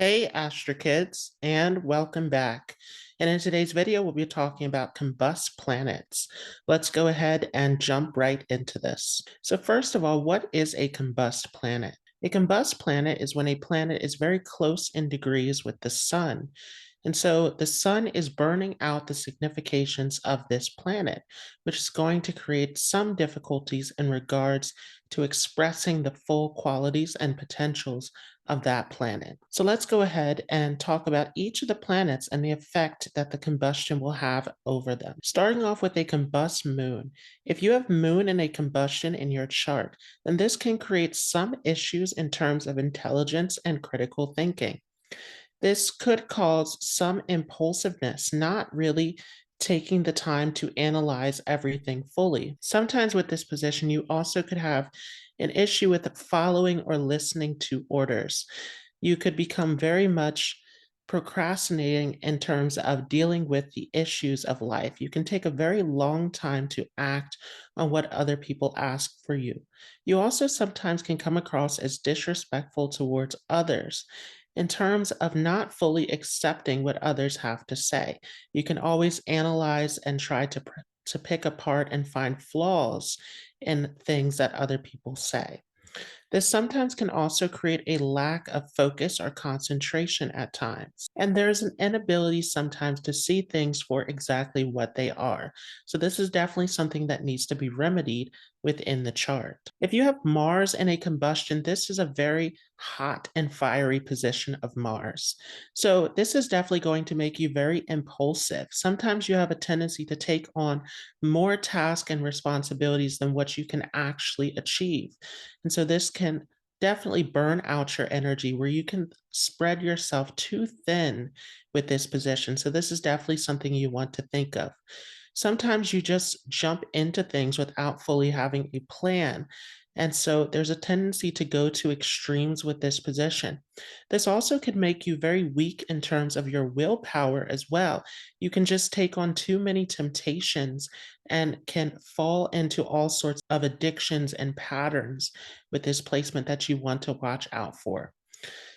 Hey, Astro Kids, and welcome back. And in today's video, we'll be talking about combust planets. Let's go ahead and jump right into this. So first of all, what is a combust planet? A combust planet is when a planet is very close in degrees with the sun. And so the sun is burning out the significations of this planet, which is going to create some difficulties in regards to expressing the full qualities and potentials of that planet. So let's go ahead and talk about each of the planets and the effect that the combustion will have over them. Starting off with a combust moon. If you have moon in a combustion in your chart, then this can create some issues in terms of intelligence and critical thinking. This could cause some impulsiveness, not really taking the time to analyze everything fully. Sometimes with this position, you also could have an issue with following or listening to orders. You could become very much procrastinating in terms of dealing with the issues of life. You can take a very long time to act on what other people ask for you. You also sometimes can come across as disrespectful towards others in terms of not fully accepting what others have to say. You can always analyze and try to pick apart and find flaws in things that other people say. This sometimes can also create a lack of focus or concentration at times. And there's an inability sometimes to see things for exactly what they are. So this is definitely something that needs to be remedied within the chart. If you have Mars in a combustion, this is a very hot and fiery position of Mars. So this is definitely going to make you very impulsive. Sometimes you have a tendency to take on more tasks and responsibilities than what you can actually achieve. And so this can definitely burn out your energy where you can spread yourself too thin with this position. So this is definitely something you want to think of. Sometimes you just jump into things without fully having a plan. And so there's a tendency to go to extremes with this position. This also could make you very weak in terms of your willpower as well. You can just take on too many temptations and can fall into all sorts of addictions and patterns with this placement that you want to watch out for.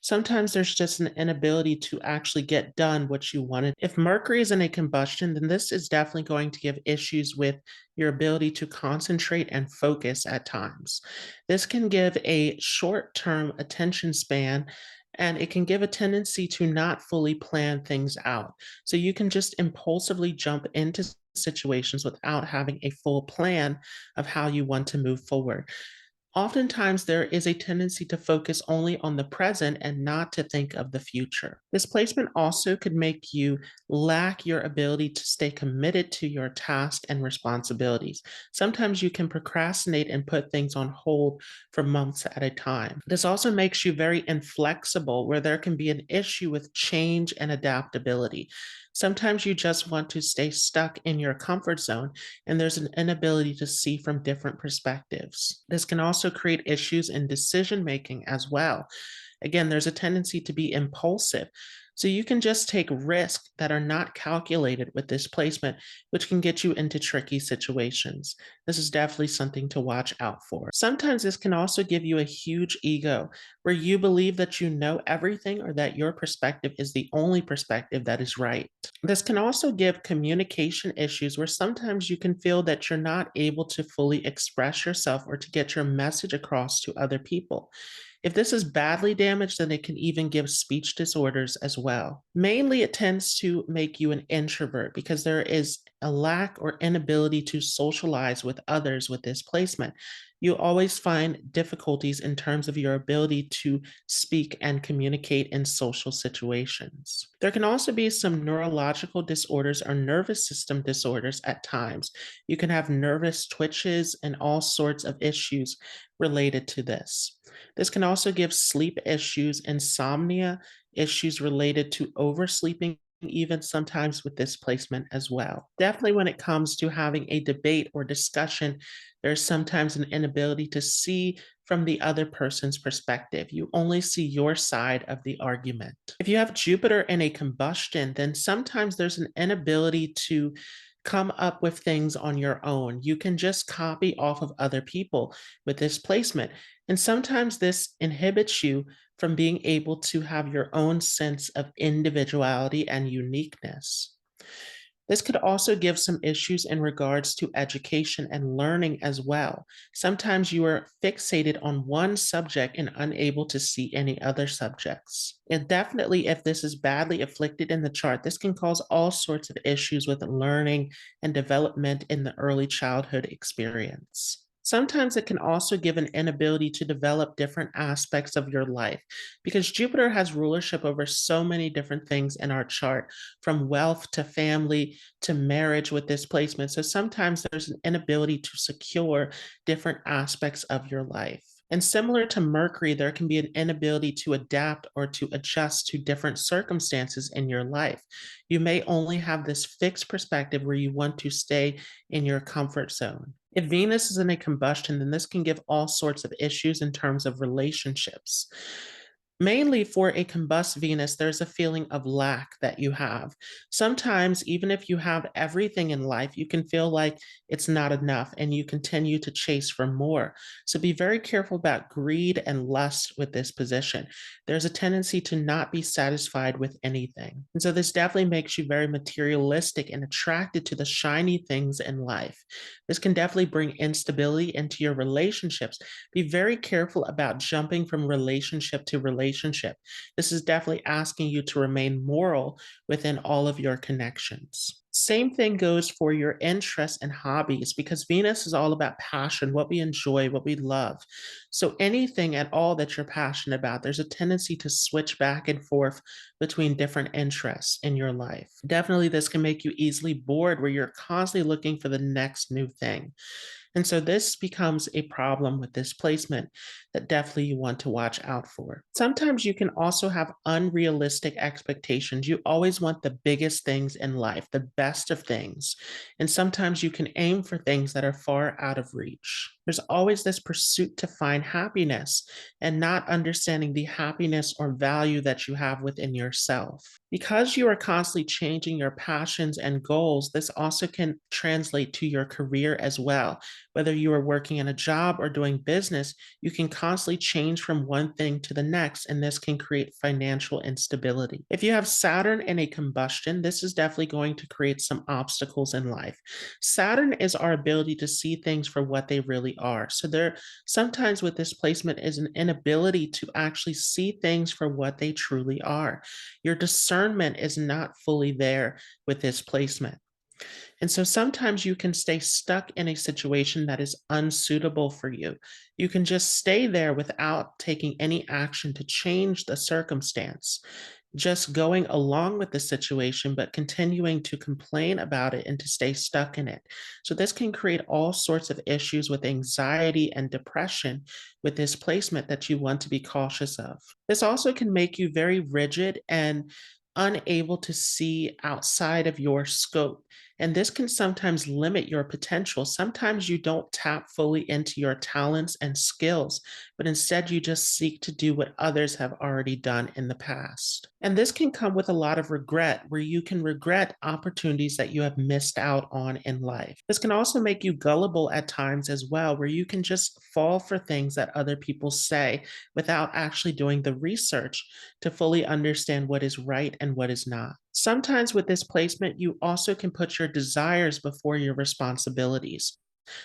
Sometimes there's just an inability to actually get done what you wanted. If Mercury is in a combustion, then this is definitely going to give issues with your ability to concentrate and focus at times. This can give a short-term attention span, and it can give a tendency to not fully plan things out. So you can just impulsively jump into situations without having a full plan of how you want to move forward. Oftentimes, there is a tendency to focus only on the present and not to think of the future. This placement also could make you lack your ability to stay committed to your task and responsibilities. Sometimes you can procrastinate and put things on hold for months at a time. This also makes you very inflexible, where there can be an issue with change and adaptability. Sometimes you just want to stay stuck in your comfort zone, and there's an inability to see from different perspectives. This can also create issues in decision making as well. Again, there's a tendency to be impulsive. So you can just take risks that are not calculated with this placement, which can get you into tricky situations. This is definitely something to watch out for. Sometimes this can also give you a huge ego where you believe that you know everything or that your perspective is the only perspective that is right. This can also give communication issues where sometimes you can feel that you're not able to fully express yourself or to get your message across to other people. If this is badly damaged, then it can even give speech disorders as well. Mainly, it tends to make you an introvert because there is a lack or inability to socialize with others with this placement. You always find difficulties in terms of your ability to speak and communicate in social situations. There can also be some neurological disorders or nervous system disorders at times. You can have nervous twitches and all sorts of issues related to this. This can also give sleep issues, insomnia, issues related to oversleeping, even sometimes with displacement as well. Definitely, when it comes to having a debate or discussion, there's sometimes an inability to see from the other person's perspective. You only see your side of the argument. If you have Jupiter in a combustion, then sometimes there's an inability to come up with things on your own. You can just copy off of other people with this placement. And sometimes this inhibits you from being able to have your own sense of individuality and uniqueness. This could also give some issues in regards to education and learning as well. Sometimes you are fixated on one subject and unable to see any other subjects. And definitely, if this is badly afflicted in the chart, this can cause all sorts of issues with learning and development in the early childhood experience. Sometimes it can also give an inability to develop different aspects of your life because Jupiter has rulership over so many different things in our chart, from wealth to family to marriage with this placement. So sometimes there's an inability to secure different aspects of your life. And similar to Mercury, there can be an inability to adapt or to adjust to different circumstances in your life. You may only have this fixed perspective where you want to stay in your comfort zone. If Venus is in a combustion, then this can give all sorts of issues in terms of relationships. Mainly for a combust Venus, there's a feeling of lack that you have. Sometimes, even if you have everything in life, you can feel like it's not enough and you continue to chase for more. So be very careful about greed and lust with this position. There's a tendency to not be satisfied with anything. And so this definitely makes you very materialistic and attracted to the shiny things in life. This can definitely bring instability into your relationships. Be very careful about jumping from relationship to relationship. This is definitely asking you to remain moral within all of your connections. Same thing goes for your interests and hobbies because Venus is all about passion, what we enjoy, what we love. So anything at all that you're passionate about, there's a tendency to switch back and forth between different interests in your life. Definitely, this can make you easily bored where you're constantly looking for the next new thing. And so this becomes a problem with this placement that definitely you want to watch out for. Sometimes you can also have unrealistic expectations. You always want the biggest things in life, the best of things. And sometimes you can aim for things that are far out of reach. There's always this pursuit to find happiness and not understanding the happiness or value that you have within yourself. Because you are constantly changing your passions and goals, this also can translate to your career as well. Whether you are working in a job or doing business, you can constantly change from one thing to the next, and this can create financial instability. If you have Saturn in a combustion, this is definitely going to create some obstacles in life. Saturn is our ability to see things for what they really are. So there sometimes with this placement is an inability to actually see things for what they truly are. Your discernment is not fully there with this placement. And so sometimes you can stay stuck in a situation that is unsuitable for you. You can just stay there without taking any action to change the circumstance, just going along with the situation, but continuing to complain about it and to stay stuck in it. So this can create all sorts of issues with anxiety and depression with this placement that you want to be cautious of. This also can make you very rigid and unable to see outside of your scope. And this can sometimes limit your potential. Sometimes you don't tap fully into your talents and skills, but instead you just seek to do what others have already done in the past. And this can come with a lot of regret, where you can regret opportunities that you have missed out on in life. This can also make you gullible at times as well, where you can just fall for things that other people say without actually doing the research to fully understand what is right and what is not. Sometimes with this placement, you also can put your desires before your responsibilities.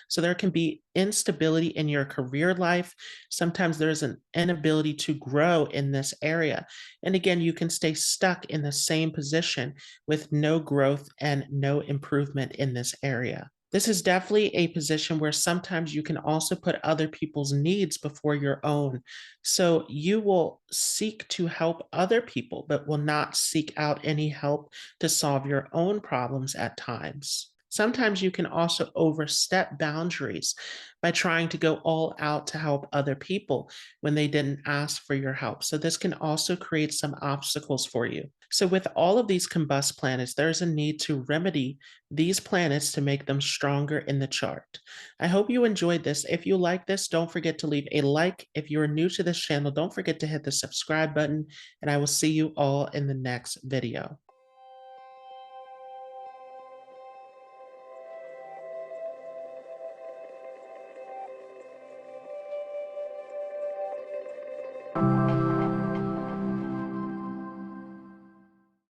So there can be instability in your career life. Sometimes there's an inability to grow in this area. And again, you can stay stuck in the same position with no growth and no improvement in this area. This is definitely a position where sometimes you can also put other people's needs before your own. So you will seek to help other people, but will not seek out any help to solve your own problems at times. Sometimes you can also overstep boundaries by trying to go all out to help other people when they didn't ask for your help. So this can also create some obstacles for you. So with all of these combust planets, there's a need to remedy these planets to make them stronger in the chart. I hope you enjoyed this. If you like this, don't forget to leave a like. If you're new to this channel, don't forget to hit the subscribe button, and I will see you all in the next video.